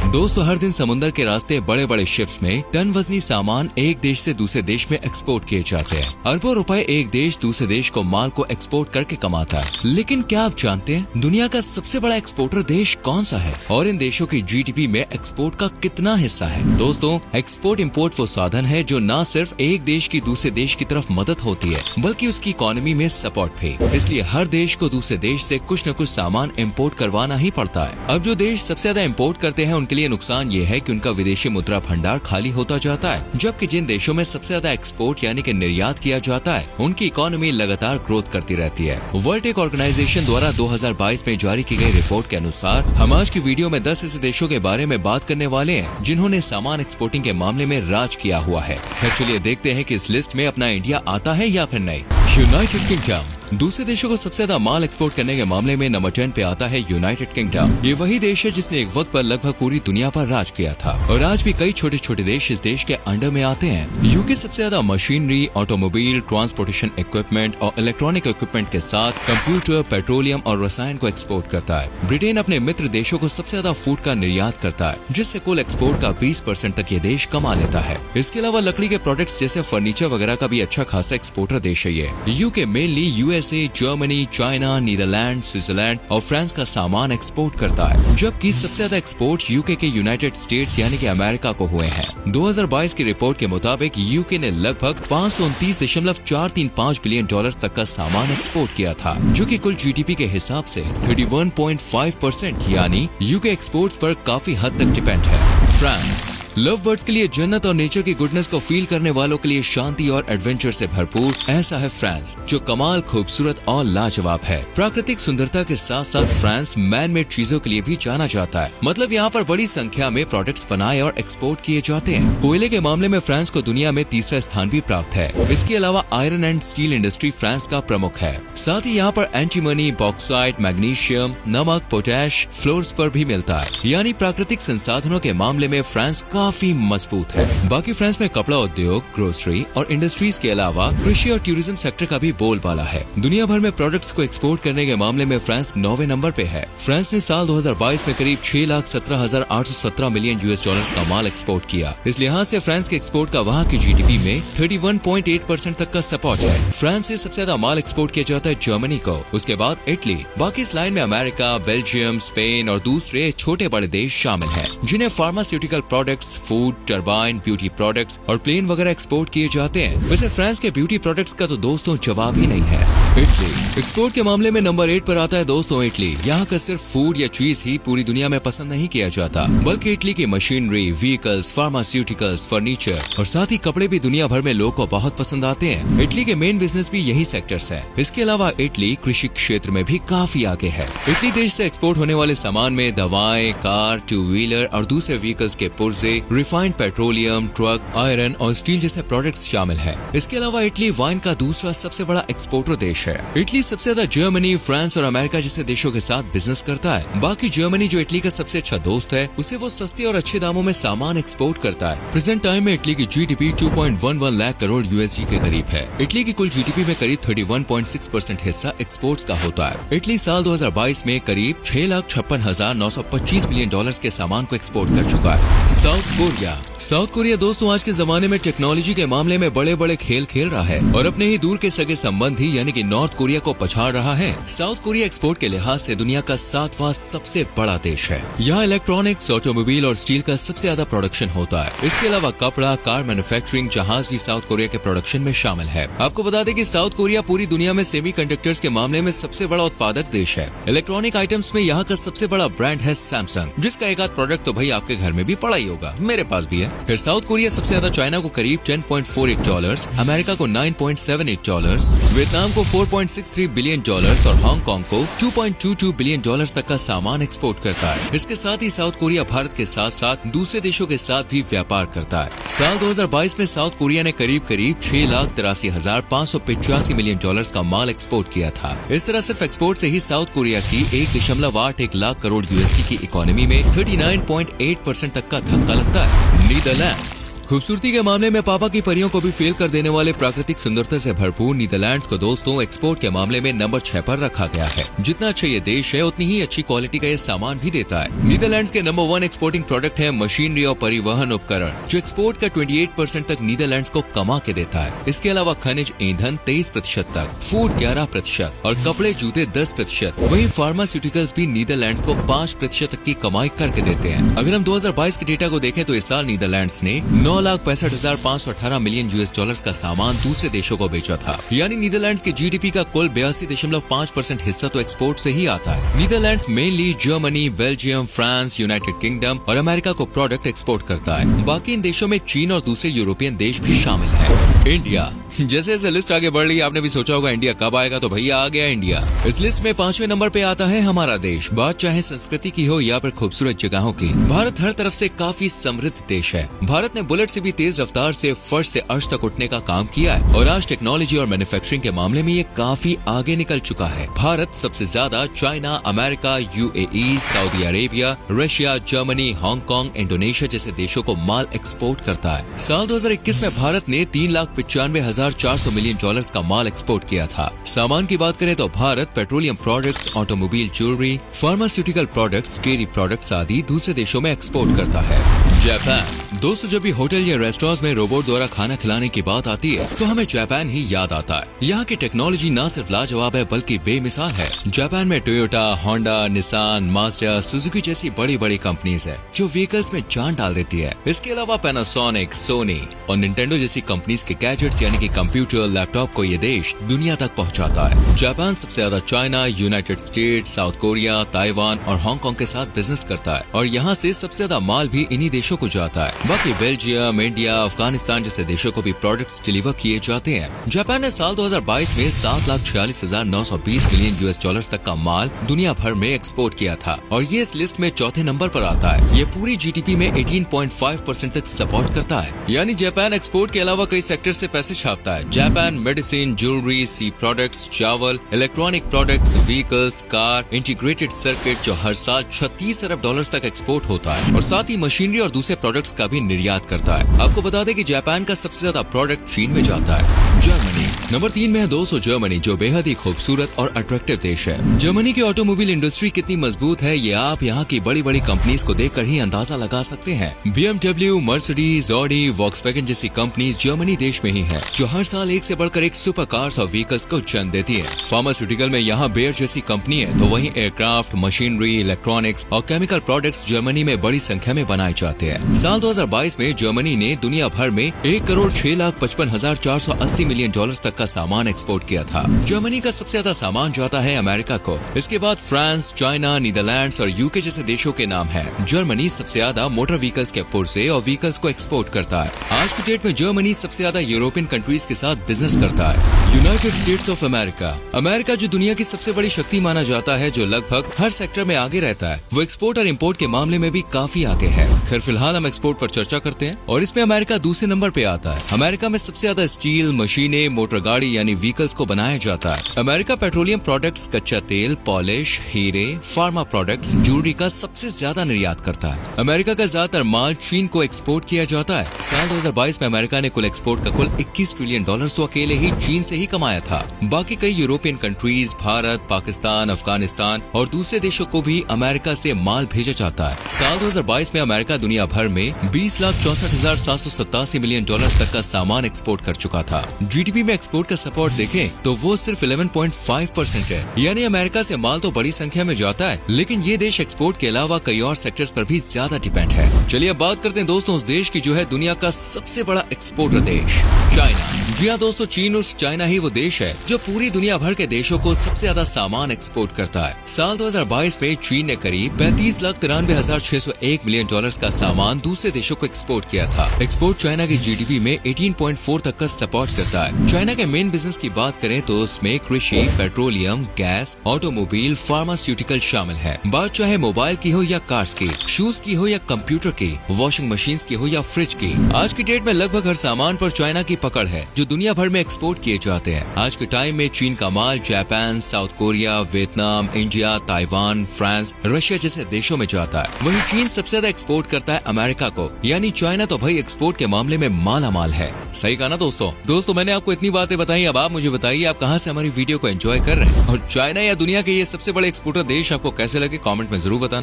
दोस्तों, हर दिन समुद्र के रास्ते बड़े बड़े शिप्स में टन वजनी सामान एक देश से दूसरे देश में एक्सपोर्ट किए जाते हैं। अरबों रुपए एक देश दूसरे देश को माल को एक्सपोर्ट करके कमाता है। लेकिन क्या आप जानते हैं दुनिया का सबसे बड़ा एक्सपोर्टर देश कौन सा है और इन देशों की जीडीपी में एक्सपोर्ट का कितना हिस्सा है? दोस्तों, एक्सपोर्ट इम्पोर्ट वो साधन है जो न सिर्फ एक देश की दूसरे देश की तरफ मदद होती है बल्कि उसकी इकोनॉमी में सपोर्ट भी। इसलिए हर देश को दूसरे देश से कुछ न कुछ सामान इम्पोर्ट करवाना ही पड़ता है। अब जो देश सबसे ज्यादा इम्पोर्ट करते हैं उनके लिए नुकसान ये है कि उनका विदेशी मुद्रा भंडार खाली होता जाता है, जबकि जिन देशों में सबसे ज्यादा एक्सपोर्ट यानी कि निर्यात किया जाता है उनकी इकोनॉमी लगातार ग्रोथ करती रहती है। वर्ल्ड टेक ऑर्गेनाइजेशन द्वारा 2022 में जारी की गई रिपोर्ट के अनुसार हम आज की वीडियो में 10 ऐसे देशों के बारे में बात करने वाले हैं जिन्होंने सामान एक्सपोर्टिंग के मामले में राज किया हुआ है। चलिए देखते हैं कि इस लिस्ट में अपना इंडिया आता है या फिर नहीं। यूनाइटेड किंगडम दूसरे देशों को सबसे ज्यादा माल एक्सपोर्ट करने के मामले में नंबर 10 पे आता है यूनाइटेड किंगडम। ये वही देश है जिसने एक वक्त पर लगभग पूरी दुनिया पर राज किया था और आज भी कई छोटे छोटे देश इस देश के अंडर में आते हैं। यूके सबसे ज्यादा मशीनरी, ऑटोमोबाइल, ट्रांसपोर्टेशन इक्विपमेंट और इलेक्ट्रॉनिक इक्विपमेंट के साथ कंप्यूटर, पेट्रोलियम और रसायन को एक्सपोर्ट करता है। ब्रिटेन अपने मित्र देशों को सबसे ज्यादा फूड का निर्यात करता है, जिससे कुल एक्सपोर्ट का 20% तक ये देश कमा लेता है। इसके अलावा लकड़ी के प्रोडक्ट्स जैसे फर्नीचर वगैरह का भी अच्छा खासा एक्सपोर्टर देश है ये। UK mainly USA, Germany, China, Netherland, Switzerland और फ्रांस का सामान एक्सपोर्ट करता है, जबकि सबसे ज्यादा एक्सपोर्ट यूके के यूनाइटेड स्टेट्स यानी कि अमेरिका को हुए हैं। 2022 की रिपोर्ट के मुताबिक यूके ने लगभग 529.435 बिलियन डॉलर्स तक का सामान एक्सपोर्ट किया था, जो कि कुल जीडीपी के हिसाब से 31.5% यानी यूके एक्सपोर्ट्स पर काफी हद तक डिपेंड है। फ्रांस लव बर्ड्स के लिए जन्नत और नेचर की गुडनेस को फील करने वालों के लिए शांति और एडवेंचर से भरपूर ऐसा है फ्रांस, जो कमाल, खूबसूरत और लाजवाब है। प्राकृतिक सुंदरता के साथ साथ फ्रांस मैन मेड चीजों के लिए भी जाना जाता है। मतलब यहाँ पर बड़ी संख्या में प्रोडक्ट्स बनाए और एक्सपोर्ट किए जाते हैं। कोयले के मामले में फ्रांस को दुनिया में तीसरा स्थान भी प्राप्त है। इसके अलावा iron and steel industry France का प्रमुख है। साथ ही यहाँ पर एंटीमनी, बॉक्साइट, मैग्नीशियम, नमक, पोटैश फ्लोर्स पर भी मिलता है। यानी प्राकृतिक संसाधनों के मामले में फ्रांस काफी मजबूत है। बाकी फ्रांस में कपड़ा उद्योग, ग्रोसरी और इंडस्ट्रीज के अलावा कृषि और टूरिज्म सेक्टर का भी बोलबाला है। दुनिया भर में प्रोडक्ट्स को एक्सपोर्ट करने के मामले में फ्रांस 9वें नंबर पे है। फ्रांस ने साल 2022 में करीब 6,17,817 मिलियन यूएस डॉलर्स का माल एक्सपोर्ट किया। इस लिहाज से फ्रांस के एक्सपोर्ट का वहाँ की जीडीपी में 31.8% तक का सपोर्ट है। फ्रांस से सबसे ज्यादा माल एक्सपोर्ट किया जाता है जर्मनी को, उसके बाद इटली। बाकी इस लाइन में अमेरिका, बेल्जियम, स्पेन और दूसरे छोटे बड़े देश शामिल हैं, जिन्हें pharmaceutical products, food, turbine, beauty products और प्लेन वगैरह एक्सपोर्ट किए जाते हैं। वैसे फ्रांस के ब्यूटी प्रोडक्ट्स का तो दोस्तों जवाब ही नहीं है। इटली एक्सपोर्ट के मामले में नंबर 8 पर आता है दोस्तों इटली। यहाँ का सिर्फ फूड या चीज ही पूरी दुनिया में पसंद नहीं किया जाता, बल्कि इटली की मशीनरी, व्हीकल्स, फार्मास्यूटिकल्स, फर्नीचर और साथ ही कपड़े भी दुनिया भर में लोगों को बहुत पसंद आते हैं। इटली के मेन बिजनेस भी यही सेक्टर्स है। इसके अलावा इटली कृषि क्षेत्र में भी काफी आगे है। इटली देश से एक्सपोर्ट होने वाले सामान में दवाएं, कार, टू व्हीलर और दूसरे व्हीकल्स के पुर्जे, रिफाइंड पेट्रोलियम, ट्रक, आयरन और स्टील जैसे प्रोडक्ट्स शामिल हैं। इसके अलावा इटली वाइन का दूसरा सबसे बड़ा एक्सपोर्टर देश है। इटली सबसे ज्यादा जर्मनी, फ्रांस और अमेरिका जैसे देशों के साथ बिजनेस करता है। बाकी जर्मनी जो इटली का सबसे अच्छा दोस्त है, उसे वो सस्ते और अच्छे दामों में सामान एक्सपोर्ट करता है। प्रेजेंट टाइम में इटली की जीडीपी 2.11 लाख करोड़ यूएसडी के करीब है। इटली की कुल जीडीपी में करीब 31.6% हिस्सा एक्सपोर्ट्स का होता है। इटली साल 2022 में करीब 6,56,925 मिलियन डॉलर्स के सामान को एक्सपोर्ट कर चुका है। साउथ कोरिया दोस्तों आज के जमाने में टेक्नोलॉजी के मामले में बड़े बड़े खेल खेल रहा है और अपने ही दूर के सगे संबंधी यानी कि नॉर्थ कोरिया को पछाड़ रहा है। साउथ कोरिया एक्सपोर्ट के लिहाज से दुनिया का 7वां सबसे बड़ा देश है। यहाँ इलेक्ट्रॉनिक्स, ऑटोमोबाइल और स्टील का सबसे ज्यादा प्रोडक्शन होता है। इसके अलावा कपड़ा, कार मैन्युफैक्चरिंग, जहाज भी साउथ कोरिया के प्रोडक्शन में शामिल है। आपको बता दें कि साउथ कोरिया पूरी दुनिया में सेमीकंडक्टर्स के मामले में सबसे बड़ा उत्पादक देश है। इलेक्ट्रॉनिक आइटम्स में यहाँ का सबसे बड़ा ब्रांड है सैमसंग, जिसका एक आध प्रोडक्ट तो भाई आपके घर में भी पड़ा ही होगा, मेरे पास भी है। फिर साउथ कोरिया सबसे ज्यादा चाइना को करीब 10.48 डॉलर्स, अमेरिका को 9.78 डॉलर्स, वियतनाम को 4.63 बिलियन डॉलर्स और हांगकांग को 2.22 बिलियन डॉलर्स तक का सामान एक्सपोर्ट करता है। इसके साथ ही साउथ कोरिया भारत के साथ साथ दूसरे देशों के साथ भी व्यापार करता है। साल 2022 में साउथ कोरिया ने करीब 6,83,585 मिलियन डॉलर्स का माल एक्सपोर्ट किया था। इस तरह सिर्फ एक्सपोर्ट से ही साउथ कोरिया की 1.81 लाख करोड़ यूएसडी की इकोनॉमी में 39.8% तक का धक्का लगता है। नीदरलैंड्स। खूबसूरती के मामले में पापा की परियों को भी फेल कर देने वाले प्राकृतिक सुंदरता से भरपूर नीदरलैंड्स को दोस्तों एक्सपोर्ट के मामले में नंबर 6 पर रखा गया है। जितना अच्छा ये देश है उतनी ही अच्छी क्वालिटी का ये सामान भी देता है। नीदरलैंड्स के नंबर 1 एक्सपोर्टिंग प्रोडक्ट है मशीनरी और परिवहन उपकरण, जो एक्सपोर्ट का 28% तक नीदरलैंड्स को कमा के देता है। इसके अलावा खनिज ईंधन 23% तक, फूड 11% और कपड़े जूते 10%। वहीं फार्मास्यूटिकल्स भी नीदरलैंड्स को 5% तक की कमाई करके देते हैं। अगर हम 2022 के डेटा को देखें तो इस साल नीदरलैंड्स ने 9,65,518 मिलियन $US का सामान दूसरे देशों को बेचा था। यानी नीदरलैंड्स के जीडीपी का कुल 82.5% हिस्सा तो एक्सपोर्ट से ही आता है। Netherlands mainly Germany, Belgium, France, United kingdom और अमेरिका को प्रोडक्ट एक्सपोर्ट करता है। बाकी इन देशों में चीन और दूसरे यूरोपियन देश भी शामिल हैं। इंडिया। जैसे जैसे लिस्ट आगे बढ़ रही है आपने भी सोचा होगा इंडिया कब आएगा, तो भैया आ गया इंडिया। इस लिस्ट में 5वें नंबर पे आता है हमारा देश। बात चाहे संस्कृति की हो या फिर खूबसूरत जगहों की, भारत हर तरफ से काफी समृद्ध देश है। भारत ने बुलेट से भी तेज रफ्तार से फर्श से अर्श तक उठने का काम किया है और आज टेक्नोलॉजी और मैन्युफैक्चरिंग के मामले में ये काफी आगे निकल चुका है। भारत सबसे ज्यादा China, America, UAE, Saudi Arabia, Russia, Germany, Hong Kong, Indonesia जैसे देशों को माल एक्सपोर्ट करता है। साल 2021 में भारत ने 3,95,400 मिलियन डॉलर्स का माल एक्सपोर्ट किया था। सामान की बात करें तो Bharat petroleum products, automobile, jewellery, pharmaceutical products, dairy products आदि दूसरे देशों में एक्सपोर्ट करता है। जापान। दोस्तों जब भी होटल या रेस्टोरेंट में रोबोट द्वारा खाना खिलाने की बात आती है तो हमें जापान ही याद आता है। यहाँ की टेक्नोलॉजी न सिर्फ लाजवाब है बल्कि बेमिसाल है। जापान में Toyota, Honda, Nissan, Mazda, Suzuki जैसी बड़ी बड़ी कंपनीज है जो व्हीकल्स में जान डाल देती है। इसके अलावा पैनासोनिक, सोनी और निंटेंडो जैसी कंपनीज के गैजेट्स यानी कि कंप्यूटर, लैपटॉप को ये देश दुनिया तक पहुँचाता है। जापान सबसे ज्यादा China, United states, south Korea, Taiwan और हांगकांग के साथ बिजनेस करता है और यहाँ से सबसे ज्यादा माल भी इन्हीं देशों को जाता है। बाकी बेल्जियम, इंडिया, अफगानिस्तान जैसे देशों को भी प्रोडक्ट्स डिलीवर किए जाते हैं। जापान ने साल 2022 में 7,46,920 मिलियन $US तक का माल दुनिया भर में एक्सपोर्ट किया था और ये इस लिस्ट में चौथे नंबर पर आता है। ये पूरी जीडीपी में 18.5% तक सपोर्ट करता है। यानी जापान एक्सपोर्ट के अलावा कई सेक्टर से पैसे छापता है। जापान मेडिसिन, ज्वेलरी, सी प्रोडक्ट्स, चावल, electronic products, vehicles, car, integrated circuit जो हर साल $36 अरब तक एक्सपोर्ट होता है और साथ ही मशीनरी और दूसरे प्रोडक्ट्स का भी निर्यात करता है। आपको बता दें कि जापान का सबसे ज्यादा प्रोडक्ट चीन में जाता है। जर्मनी नंबर 3 में है दोस्तों जर्मनी, जो बेहद ही खूबसूरत और अट्रैक्टिव देश है। जर्मनी की ऑटोमोबाइल इंडस्ट्री कितनी मजबूत है ये आप यहाँ की बड़ी बड़ी कंपनीज को देखकर ही अंदाजा लगा सकते हैं। BMW, मर्सिडीज, ऑडी, वॉक्सवैगन जैसी कंपनीज जर्मनी देश में ही है जो हर साल एक से बढ़कर एक सुपर कार्स और व्हीकल्स को जन्म देती है। फार्मास्यूटिकल में यहाँ बेयर जैसी कंपनी है तो वहीं एयरक्राफ्ट, मशीनरी, इलेक्ट्रॉनिक्स और केमिकल प्रोडक्ट्स जर्मनी में बड़ी संख्या में बनाए जाते हैं। साल 2022 में जर्मनी ने दुनिया भर में 1,06,55,480 मिलियन डॉलर्स तक का सामान एक्सपोर्ट किया था। जर्मनी का सबसे ज्यादा सामान जाता है अमेरिका को। इसके बाद फ्रांस, चाइना, नीदरलैंड्स और यूके जैसे देशों के नाम है। जर्मनी सबसे ज्यादा मोटर व्हीकल्स के पुर्जे और व्हीकल्स को एक्सपोर्ट करता है। आज की डेट में जर्मनी सबसे ज्यादा यूरोपियन कंट्रीज के साथ बिजनेस करता है। United states of America. America जो दुनिया की सबसे बड़ी शक्ति माना जाता है, जो लगभग हर सेक्टर में आगे रहता है, वो एक्सपोर्ट और इम्पोर्ट के मामले में भी काफी आगे है। खैर फिलहाल हम एक्सपोर्ट पर चर्चा करते हैं और इसमें अमेरिका दूसरे नंबर पे आता है। अमेरिका में सबसे ज्यादा स्टील, मशीनें, मोटर गाड़ी यानी व्हीकल्स को बनाया जाता है। अमेरिका पेट्रोलियम प्रोडक्ट्स, कच्चा तेल, पॉलिश, हीरे, फार्मा प्रोडक्ट्स, ज्वेलरी का सबसे ज्यादा निर्यात करता है। अमेरिका का ज्यादातर माल चीन को एक्सपोर्ट किया जाता है। साल 2022 में अमेरिका ने कुल एक्सपोर्ट का कुल $21 ट्रिलियन तो अकेले ही चीन से ही कमाया था। बाकी कई यूरोपियन कंट्रीज, भारत, पाकिस्तान, अफगानिस्तान और दूसरे देशों को भी अमेरिका से माल भेजा जाता है। साल 2022 में अमेरिका दुनिया भर में 20,64,787 मिलियन डॉलर्स तक का सामान एक्सपोर्ट कर चुका था। जीडीपी में एक्सपोर्ट का सपोर्ट देखें तो वो सिर्फ 11.5% है। यानी अमेरिका से माल तो बड़ी संख्या में जाता है लेकिन ये देश एक्सपोर्ट के अलावा कई और सेक्टर्स पर भी ज्यादा डिपेंड है। चलिए अब बात करते हैं दोस्तों उस देश की जो है दुनिया का सबसे बड़ा एक्सपोर्टर देश, चाइना। जी हाँ दोस्तों, चीन और चाइना ही वो देश है जो पूरी दुनिया भर के देशों को सबसे ज्यादा सामान एक्सपोर्ट करता है। साल 2022 में चीन ने करीब 35,93,601 मिलियन डॉलर्स का सामान दूसरे देशों को एक्सपोर्ट किया था। एक्सपोर्ट चाइना की जीडीपी में 18.4 तक का सपोर्ट करता है। चाइना के मेन बिजनेस की बात करें तो उसमें कृषि, पेट्रोलियम, गैस, ऑटोमोबाइल, फार्मास्यूटिकल शामिल है। बात चाहे मोबाइल की हो या कार्स की, शूज की हो या कंप्यूटर की, वॉशिंग मशीन्स की हो या फ्रिज की, आज की डेट में लगभग हर सामान पर चाइना की पकड़ है जो दुनिया भर में एक्सपोर्ट किए जाते हैं। आज के टाइम में चीन का माल Japan, South Korea, Vietnam, India, Taiwan, France, Russia जैसे देशों में जाता है। वहीं चीन सबसे ज्यादा एक्सपोर्ट करता है अमेरिका को, यानी चाइना तो भाई एक्सपोर्ट के मामले में माला माल है। सही कहा ना दोस्तों मैंने आपको इतनी बातें बताई, अब आप मुझे बताइए आप कहाँ से हमारी वीडियो को एंजॉय कर रहे हैं और चाइना या दुनिया के ये सबसे बड़े एक्सपोर्टर देश आपको कैसे लगे कमेंट में जरूर बताना।